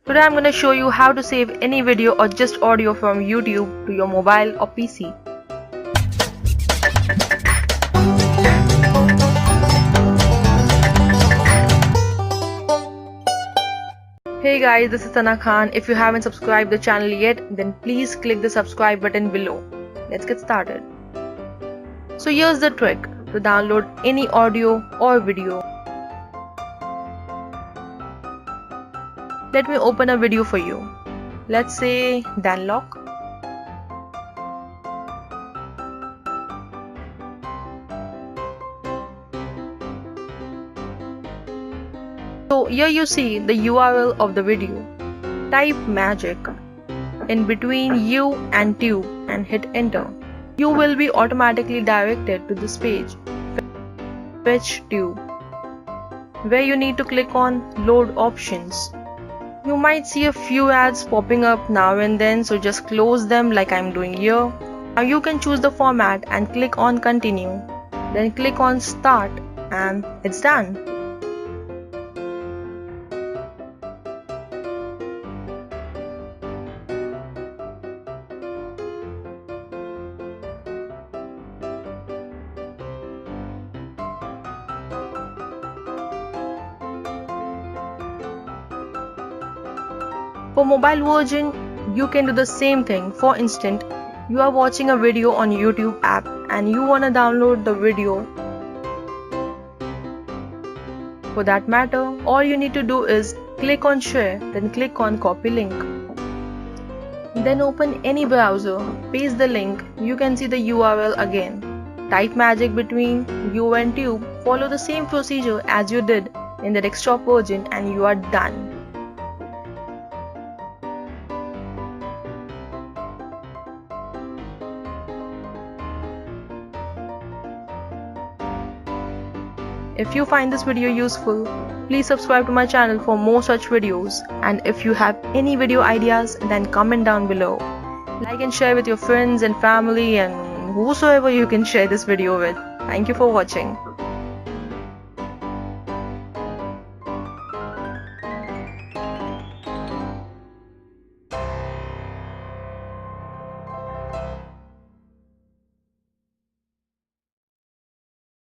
Today I'm going to show you how to save any video or just audio from YouTube to your mobile or PC. Hey guys, this is Sana Khan. If you haven't subscribed the channel yet, then please click the subscribe button below. Let's get started. So here's the trick to download any audio or video. Let me open a video for you. Let's say Danlock. So here you see the URL of the video. Type magic in between you and tube and hit enter. You will be automatically directed to this page, Fetch Tube, where you need to click on Load Options. You might see a few ads popping up now and then, so just close them like I'm doing here. Now you can choose the format and click on Continue. Then click on Start and it's done. For mobile version, you can do the same thing. For instance, you are watching a video on YouTube app and you want to download the video. For that matter, all you need to do is click on share, then click on copy link. Then open any browser, paste the link, you can see the URL again. Type magic between you and tube, follow the same procedure as you did in the desktop version and you are done. If you find this video useful, please subscribe to my channel for more such videos, and if you have any video ideas, then comment down below. Like and share with your friends and family and whosoever you can share this video with. Thank you for watching.